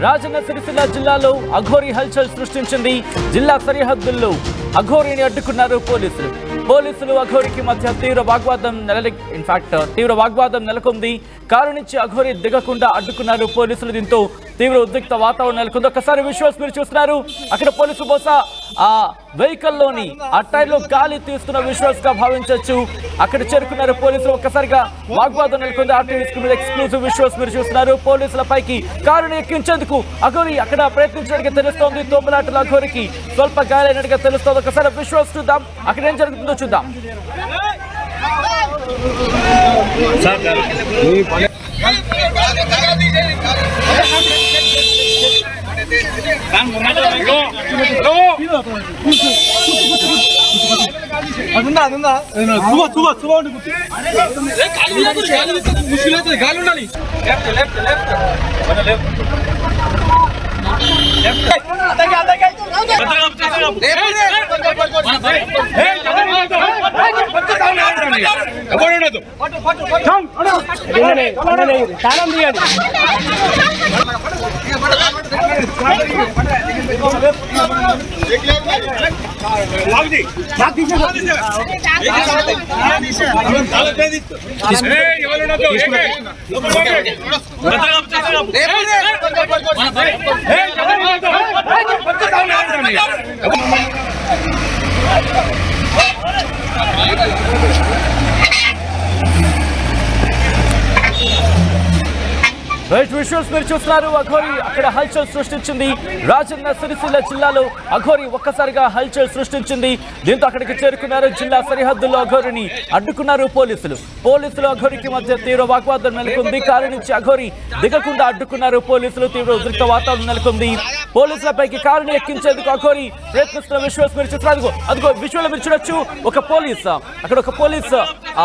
రాజన్న సిరిసిల్ల జిల్లాలో అఘోరి హల్చల్ సృష్టించింది. జిల్లా సరిహద్దుల్లో అఘోరిని అడ్డుకున్నారు పోలీసులు అఘోరికి మధ్య తీవ్ర వాగ్వాదం నెలకొంది. కారు నుంచి అఘోరి దిగకుండా అడ్డుకున్నారు పోలీసులు. దీంతో తీవ్ర ఉద్రిక్త వాతావరణం నెలకొంది. ఒకసారి విజువల్స్ మీరు చూస్తున్నారు. అక్కడ పోలీసులు బహుశా ఆ వెహికల్ లోని ఆ టైర్ లో గాలి తీస్తున్న విజువల్స్ గా భావించవచ్చు. అక్కడ చేరుకున్నారు పోలీసులు. ఒక్కసారిగా వాగ్వాదం నెలకొంది. ఆర్టీవీ స్క్రీన్ ఎక్స్క్లూజివ్ విజువల్స్ మీరు చూస్తున్నారు. పోలీసులపైకి కారుని ఎక్కించేందుకు అఘోరి అక్కడ ప్రయత్నించినట్టుగా తెలుస్తోంది. తోపులాటల అఘోరికి స్వల్ప గాయాలైనట్టుగా తెలుస్తోంది. ఒకసారి విజువల్స్ చూద్దాం. అక్కడ ఏం జరుగుతుందో చూద్దాం. విజువల్స్ మీరు చూస్తున్నారు. అఘోరి అక్కడ హల్చల్ సృష్టించింది. రాజన్న సిరిసిల్ల జిల్లాలో అఘోరి ఒక్కసారిగా హల్చల్ సృష్టించింది. దీంతో అక్కడికి చేరుకున్నారు. జిల్లా సరిహద్దుల్లో అఘోరిని అడ్డుకున్నారు పోలీసులు అఘోరికి మధ్య తీవ్ర వాగ్వాదం నెలకొంది. కారు నుంచి అఘోరి దిగకుండా అడ్డుకున్నారు పోలీసులు. తీవ్ర ఉద్రిక్త వాతావరణం నెలకొంది. పోలీసులపైకి కారుని ఎక్కించేందుకు అఘోరి ప్రయత్నిస్తున్న విజువల్స్ మీరు చూస్తున్నారు. అదిగో విజువల్ మీరు చూడొచ్చు. అక్కడ ఒక పోలీస్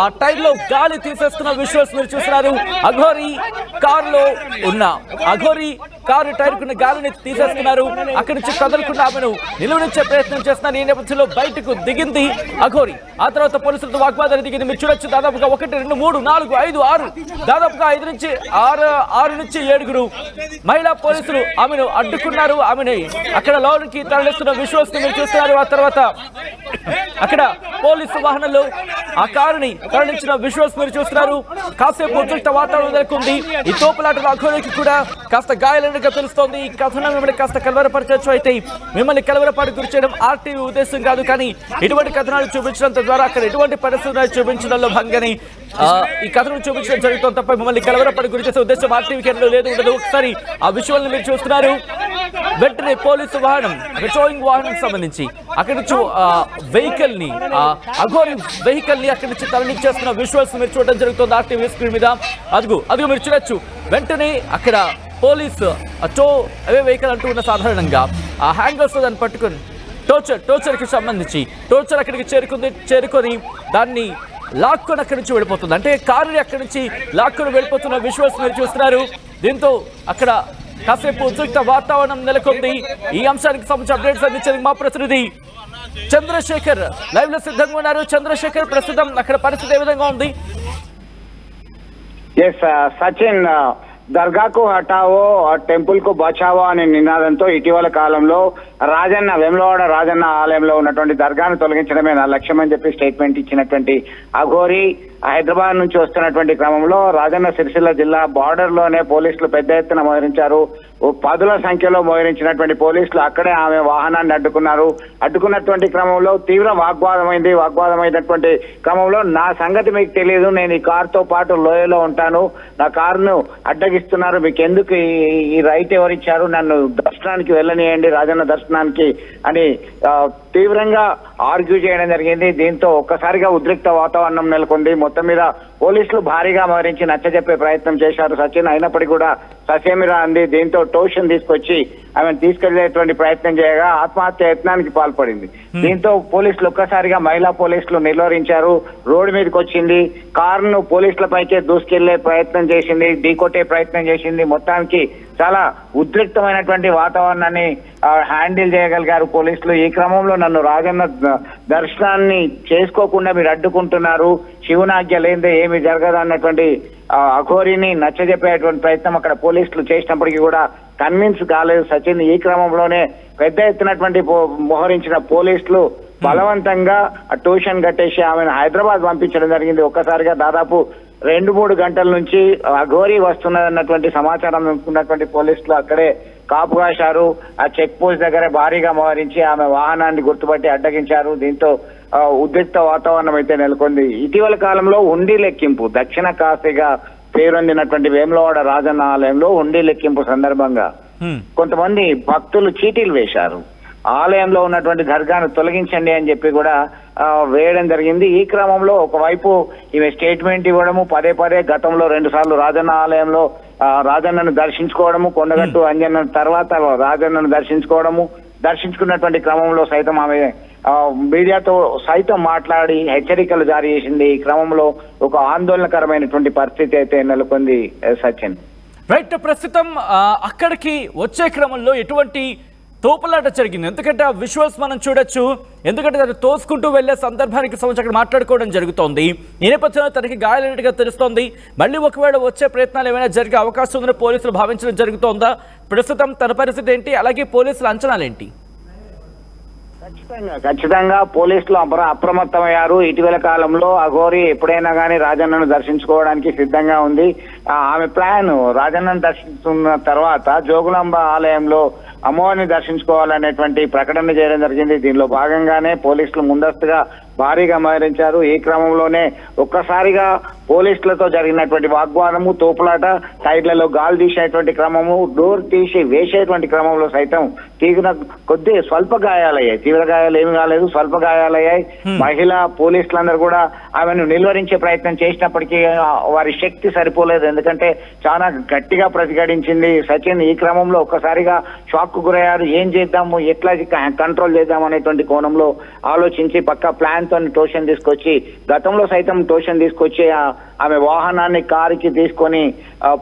ఆ టైర్ లో గాలి తీసేస్తున్న విజువల్స్ మీరు చూస్తున్నారు. అఘోరి కారులో అఘోరి కారు టైర్ కున్న గాలిని తీసేస్తున్నారు. అక్కడి నుంచి కదలకుండా ఆమెను నిలువరించే ప్రయత్నం చేస్తున్నారు. ఈ నేపథ్యంలో బయటకు దిగింది అఘోరి. ఆ తర్వాత పోలీసులతో వాగ్వాదానికి దిగింది. మీరు చూడొచ్చు. దాదాపుగా 1, 2, 3, 4, 5, 6 దాదాపుగా 5 నుంచి 6 నుంచి 7 మహిళా పోలీసులు ఆమెను అడ్డుకున్నారు. ఆమెను అక్కడ లోనికి తరలిస్తున్న విజువల్స్ మీరు చూస్తున్నారు. ఆ తర్వాత అక్కడ పోలీసు వాహనంలో ఆ కారుని తరలించిన విజువల్స్ మీరు చూస్తున్నారు. కాసేపు ఉద్రిక్త వాతావరణం నెలకొంది. ఈ తోపులాటలో అఘోరికి కూడా కాస్త గాయాలైనట్టుగా తెలుస్తోంది. ఈ కథనం మిమ్మల్ని కాస్త కలవరపరచవచ్చు. అయితే మిమ్మల్ని కలవరపాటు గురి చేయడం ఆర్టీవీ ఉద్దేశం కాదు. కానీ ఇటువంటి కథనాలు చూపించడం ద్వారా అక్కడ ఎటువంటి పరిస్థితులు చూపించడంలో భాగంగానే ఈ కథను చూపించడం జరుగుతుంది తప్ప మిమ్మల్ని కలవరపాటు గురి చేసే ఉద్దేశం ఆర్టీవీకి ఉండదు. ఒకసారి ఆ విజువల్ని మీరు చూస్తున్నారు. వెంటనే పోలీసు వాహనం పెట్రోలింగ్ వాహనం సంబంధించి అక్కడి నుంచి వెహికల్ ని అఘోరి వెహికల్ ని అక్కడి నుంచి తరలించేస్తున్న విజువల్స్ మీరు చూడడం జరుగుతుంది ఆర్టీవీ స్క్రీన్ మీద. అదిగో మీరు చూడొచ్చు. వెంటనే అక్కడ పోలీసు అవే వెహికల్ అంటూ ఉన్న సాధారణంగా ఆ హ్యాంగర్స్ దాన్ని పట్టుకొని టోర్చర్కి సంబంధించి టోర్చర్ అక్కడికి చేరుకొని దాన్ని లాక్కొని అక్కడి నుంచి వెళ్ళిపోతుంది. అంటే కారుని అక్కడి నుంచి లాక్కొని వెళ్ళిపోతున్న విజువల్స్ మీరు చూస్తున్నారు. దీంతో అక్కడ కాసేపు ఉద్రిక్త వాతావరణం నెలకొంది. ఈ అంశానికి సంబంధించి అప్డేట్స్ అందించేందుకు మా ప్రతినిధి చంద్రశేఖర్ లైవ్ లో సిద్ధంగా ఉన్నారు. చంద్రశేఖర్, ప్రస్తుతం అక్కడ పరిస్థితి ఏ విధంగా ఉంది? సచిన్, దర్గాకు హటావో టెంపుల్ కు బచావో అనే నినాదంతో ఇటీవల కాలంలో వేములవాడ రాజన్న ఆలయంలో ఉన్నటువంటి దర్గాను తొలగించడమే నా లక్ష్యం అని చెప్పి స్టేట్మెంట్ ఇచ్చినటువంటి అఘోరి హైదరాబాద్ నుంచి వస్తున్నటువంటి క్రమంలో రాజన్న సిరిసిల్ల జిల్లా బార్డర్ లోనే పోలీసులు పెద్ద ఎత్తున మోహరించారు. 10ల సంఖ్యలో మోహరించినటువంటి పోలీసులు అక్కడే ఆమె వాహనాన్ని అడ్డుకున్నటువంటి క్రమంలో తీవ్ర వాగ్వాదమైనటువంటి క్రమంలో నా సంగతి మీకు తెలియదు, నేను ఈ కారుతో పాటు లోయలో ఉంటాను, నా కారును అడ్డగిస్తున్నారు, మీకు ఎందుకు ఈ రైట్ ఎవరిచ్చారు, నన్ను దర్శనానికి వెళ్ళనియండి రాజన్న దర్శనానికి అని తీవ్రంగా ఆర్గ్యూ చేయడం జరిగింది. దీంతో ఒక్కసారిగా ఉద్రిక్త వాతావరణం నెలకొంది. మొత్తం మీద పోలీసులు భారీగా మోహరించి నచ్చజెప్పే ప్రయత్నం చేశారు సచిన్. అయినప్పటికీ కూడా ససేమిరా అంది. దీంతో టోషన్ తీసుకొచ్చి ఆమెను తీసుకెళ్లేటువంటి ప్రయత్నం చేయగా ఆత్మహత్య యత్నానికి పాల్పడింది. దీంతో పోలీసులు ఒక్కసారిగా మహిళా పోలీసులు నిలువరించారు. రోడ్డు మీదకి వచ్చింది. కారును పోలీసులపైకే దూసుకెళ్లే ప్రయత్నం చేసింది, ఢీకొట్టే ప్రయత్నం చేసింది. మొత్తానికి చాలా ఉద్రిక్తమైనటువంటి వాతావరణాన్ని హ్యాండిల్ చేయగలిగారు పోలీసులు. ఈ క్రమంలో నన్ను రాజన్న దర్శనాన్ని చేసుకోకుండా మీరు అడ్డుకుంటున్నారు, శివునాజ్ఞ లేదే ఏమి జరగదు అన్నటువంటి అఘోరిని నచ్చజెప్పేటువంటి ప్రయత్నం అక్కడ పోలీసులు చేసినప్పటికీ కూడా కన్విన్స్ కాలేదు సచిన్. ఈ క్రమంలోనే పెద్ద ఎత్తునటువంటి మోహరించిన పోలీసులు బలవంతంగా ట్యూషన్ కట్టేసి ఆమెను హైదరాబాద్ పంపించడం జరిగింది. ఒక్కసారిగా దాదాపు 2-3 గంటల నుంచి అఘోరి వస్తున్నదన్నటువంటి సమాచారం అనుకున్నటువంటి పోలీసులు అక్కడే కాపు కాశారు. ఆ చెక్ పోస్ట్ దగ్గర భారీగా మోహరించి ఆమె వాహనాన్ని గుర్తుపట్టి అడ్డగించారు. దీంతో ఉద్రిక్త వాతావరణం అయితే నెలకొంది. ఇటీవల కాలంలో హుండీ లెక్కింపు దక్షిణ కాశీగా పేరొందినటువంటి వేములవాడ రాజన్న ఆలయంలో హుండీ లెక్కింపు సందర్భంగా కొంతమంది భక్తులు చీటీలు వేశారు. ఆలయంలో ఉన్నటువంటి దర్గాను తొలగించండి అని చెప్పి కూడా వేయడం జరిగింది. ఈ క్రమంలో ఒకవైపు ఈమె స్టేట్మెంట్ ఇవ్వడము, పదే పదే గతంలో 2 సార్లు రాజన్న ఆలయంలో రాజన్నను దర్శించుకోవడము, కొండగట్టు అంజన్న తర్వాత రాజన్నను దర్శించుకున్నటువంటి క్రమంలో సైతం ఆమె మీడియాతో సైతం మాట్లాడి హెచ్చరికలు జారీ చేసింది. ఈ క్రమంలో ఒక ఆందోళనకరమైనటువంటి పరిస్థితి అయితే నెలకొంది సచిన్. రైట్, ప్రస్తుతం అక్కడికి వచ్చే క్రమంలో ఎటువంటి తోపులాట జరిగింది? ఎందుకంటే ఆ విజువల్స్ మనం చూడొచ్చు. ఎందుకంటే తను తోసుకుంటూ వెళ్లే సందర్భానికి సంబంధించి అక్కడ మాట్లాడుకోవడం జరుగుతోంది. ఈ నేపథ్యంలో తనకి గాయాలైనట్టుగా తెలుస్తోంది. మళ్ళీ ఒకవేళ వచ్చే ప్రయత్నాలు ఏమైనా జరిగే అవకాశం ఉందని పోలీసులు భావించడం జరుగుతోందా? ప్రస్తుతం తన పరిస్థితి ఏంటి? అలాగే పోలీసుల అంచనాలు ఏంటి? ఖచ్చితంగా పోలీసులు అప్రమత్తమయ్యారు. ఇటీవల కాలంలో అఘోరి ఎప్పుడైనా కానీ రాజన్నను దర్శించుకోవడానికి సిద్ధంగా ఉంది. ఆమె ప్లాన్ రాజన్నను దర్శించుకున్న తర్వాత జోగులాంబ ఆలయంలో అమ్మవారిని దర్శించుకోవాలనేటువంటి ప్రకటన చేయడం జరిగింది. దీనిలో భాగంగానే పోలీసులు ముందస్తుగా భారీగా మోహరించారు. ఈ క్రమంలోనే ఒక్కసారిగా పోలీసులతో జరిగినటువంటి వాగ్వాదము, తోపులాట, సైడ్లలో గాలి తీసేటువంటి క్రమము, డోర్ తీసి వేసేటువంటి క్రమంలో సైతం స్వల్ప గాయాలయ్యాయి. తీవ్ర గాయాలు ఏమి కాలేదు, స్వల్ప గాయాలయ్యాయి. మహిళా పోలీసులందరూ కూడా ఆమెను నిలువరించే ప్రయత్నం చేసినప్పటికీ వారి శక్తి సరిపోలేదు. ఎందుకంటే చాలా గట్టిగా ప్రతిఘటించింది సచిన్. ఈ క్రమంలో ఒక్కసారిగా షాక్ కు గురయ్యారు. ఏం చేద్దాము, ఎట్లా కంట్రోల్ చేద్దాం అనేటువంటి కోణంలో ఆలోచించి పక్క ప్లాన్ తో ట్యూషన్ తీసుకొచ్చి, గతంలో సైతం ట్యూషన్ తీసుకొచ్చి ఆమె వాహనాన్ని కారుకి తీసుకొని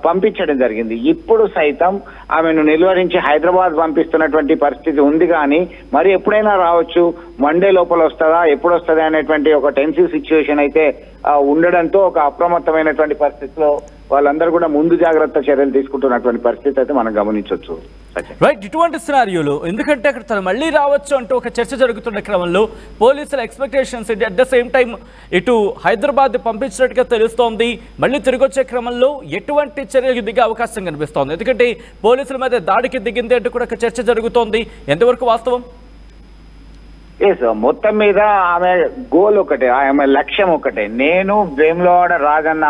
పంపించడం జరిగింది. ఇప్పుడు సైతం ఆమెను నిలువరించి హైదరాబాద్ పంపిస్తున్నటువంటి పరిస్థితి ఉంది. కానీ మరి ఎప్పుడైనా రావచ్చు, మండే లోపల వస్తుందా, ఎప్పుడు వస్తుంది అనేటువంటి ఒక టెన్సివ్ సిచ్యువేషన్ అయితే ఉండడంతో ఒక అప్రమత్తమైనటువంటి పరిస్థితిలో వాళ్ళందరూ కూడా ముందు జాగ్రత్త చర్యలు తీసుకుంటున్నటువంటి పరిస్థితి అయితే మనం గమనించవచ్చు. రైట్, ఇటువంటి సినారియోలో ఎందుకంటే అక్కడ తను మళ్ళీ రావచ్చు అంటూ ఒక చర్చ జరుగుతున్న క్రమంలో పోలీసుల expectations at the same time ఇటు హైదరాబాద్ పంపించినట్టుగా తెలుస్తోంది. మళ్ళీ తిరిగి వచ్చే క్రమంలో ఎటువంటి చర్యలకు దిగే అవకాశం కనిపిస్తోంది? ఎందుకంటే పోలీసుల మీద దాడికి దిగింది అంటూ కూడా ఒక చర్చ జరుగుతోంది. ఎంతవరకు వాస్తవం? మొత్తం మీద ఆమె గోల్ ఒకటే, ఆమె లక్ష్యం ఒకటే. నేను వేములవాడ రాజన్న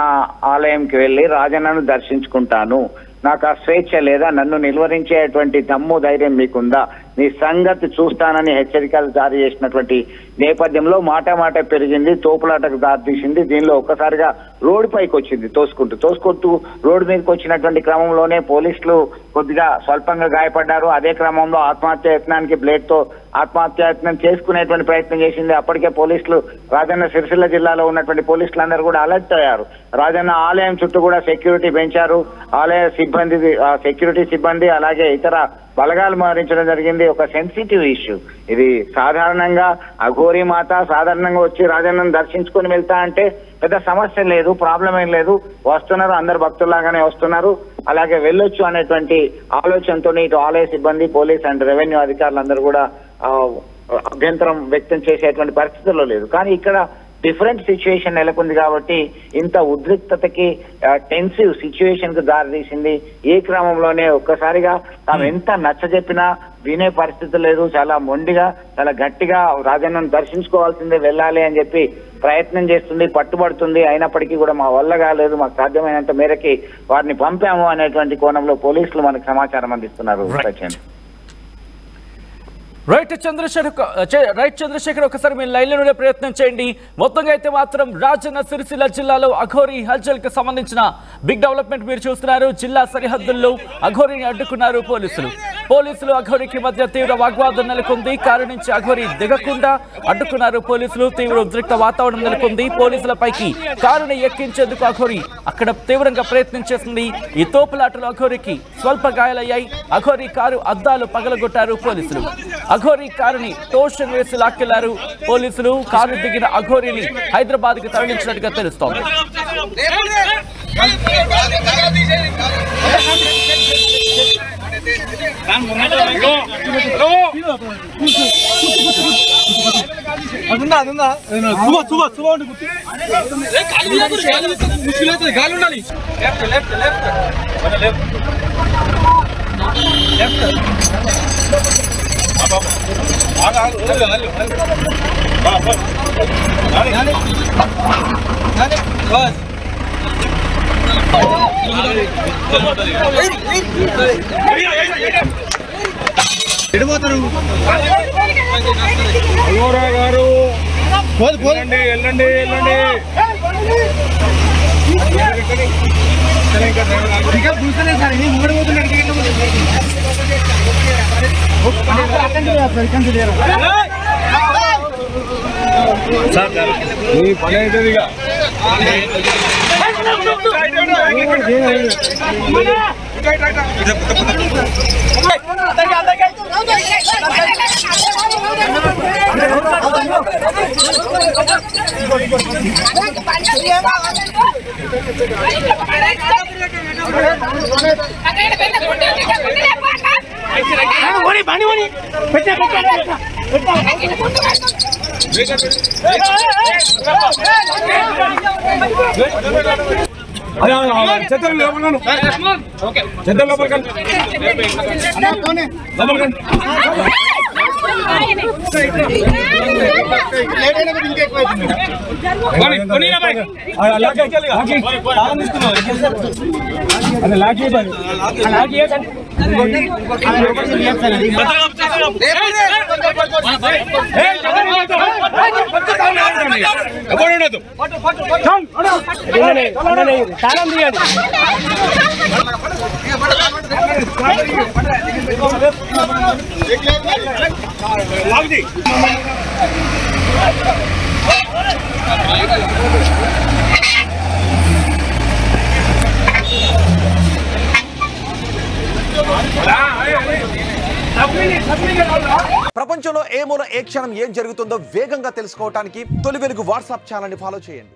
ఆలయంకి వెళ్లి రాజన్నను దర్శించుకుంటాను, నాకు ఆ స్వేచ్ఛ లేదా, నన్ను నిలువరించేటువంటి దమ్ము ధైర్యం మీకుందా, నీ సంగతి చూస్తానని హెచ్చరికలు జారీ చేసినటువంటి నేపథ్యంలో మాట పెరిగింది, తోపులాటకు దారితీసింది. దీనిలో ఒక్కసారిగా రోడ్డు పైకి వచ్చింది, తోసుకుంటూ రోడ్డు మీదకి వచ్చినటువంటి క్రమంలోనే పోలీసులు కొద్దిగా స్వల్పంగా గాయపడ్డారు. అదే క్రమంలో ఆత్మహత్యాయత్నానికి బ్లేడ్ తో ఆత్మహత్యాయత్నం చేసుకునేటువంటి ప్రయత్నం చేసింది. అప్పటికే పోలీసులు రాజన్న సిరిసిల్ల జిల్లాలో ఉన్నటువంటి పోలీసులందరూ కూడా అలర్ట్ అయ్యారు. రాజన్న ఆలయం చుట్టూ కూడా సెక్యూరిటీ పెంచారు. ఆలయ సెక్యూరిటీ సిబ్బంది అలాగే ఇతర బలగాలు మోహరించడం జరిగింది. ఒక సెన్సిటివ్ ఇష్యూ ఇది. సాధారణంగా అఘోరి మాత సాధారణంగా వచ్చి రాజన్నను దర్శించుకొని వెళ్తా అంటే పెద్ద సమస్య లేదు, ప్రాబ్లం ఏం లేదు, వస్తున్నారు, అందరు భక్తుల్లాగానే వస్తున్నారు, అలాగే వెళ్ళొచ్చు అనేటువంటి ఆలోచనతో ఇటు ఆలయ సిబ్బంది, పోలీస్ అండ్ రెవెన్యూ అధికారులందరూ కూడా అభ్యంతరం వ్యక్తం చేసేటువంటి పరిస్థితుల్లో లేదు. కానీ ఇక్కడ డిఫరెంట్ సిచ్యువేషన్ నెలకొంది కాబట్టి ఇంత ఉద్రిక్తతకి టెన్సివ్ సిచ్యువేషన్ కు దారితీసింది. ఈ క్రమంలోనే ఒక్కసారిగా తాము ఎంత నచ్చజెప్పినా వినే పరిస్థితి లేదు. చాలా మొండిగా, చాలా గట్టిగా రాజన్నను దర్శించుకోవాల్సిందే, వెళ్ళాలి అని చెప్పి ప్రయత్నం చేస్తుంది, పట్టుబడుతుంది. అయినప్పటికీ కూడా మా వల్ల కాలేదు, మాకు సాధ్యమైనంత మేరకి వారిని పంపాము అనేటువంటి కోణంలో పోలీసులు మనకు సమాచారం అందిస్తున్నారు. రైట్ చంద్రశేఖర్, ఒకసారి మీరు లైన్లోనే ప్రయత్నం చేయండి. మొత్తంగా అయితే మాత్రం రాజన్న సిరిసిల్ల జిల్లాలో అఘోరి హల్చల్ కి సంబంధించిన బిగ్ డెవలప్మెంట్ మీరు చూస్తున్నారు. జిల్లా సరిహద్దుల్లో అఘోరిని అడ్డుకున్నారు పోలీసులు అఘోరికి మధ్య తీవ్ర వాగ్వాదం నెలకొంది. కారు నుంచి అఘోరి దిగకుండా అడ్డుకున్నారు పోలీసులు. తీవ్ర ఉద్రిక్త వాతావరణం నెలకొంది. పోలీసులపైకి కారుని ఎక్కించేందుకు అఘోరి అక్కడ తీవ్రంగా ప్రయత్నం చేసింది. ఈ తోపులాటలో అఘోరికి స్వల్ప గాయాలయ్యాయి. అఘోరి కారు అద్దాలు పగలగొట్టారు పోలీసులు. అఘోరి కారుని టోషన్ వేసి లాక్కెళ్లారు పోలీసులు. కారు దిగిన అఘోరిని హైదరాబాద్ కి తరలించినట్టుగా తెలుస్తోంది. గాలి ఉండాలి ఎడిపోతారు గారు వెళ్ళండి వెళ్ళండి వెళ్ళండి నీ పని అవుతుంది ఇక చెత్తలు లోపల చెత్తలు లోపల తాళం తీయండి ప్రపంచంలో ఏ మూల ఏ క్షణం ఏం జరుగుతుందో వేగంగా తెలుసుకోవడానికి తొలి వెలుగు వాట్సాప్ ఛానల్ ని ఫాలో చేయండి.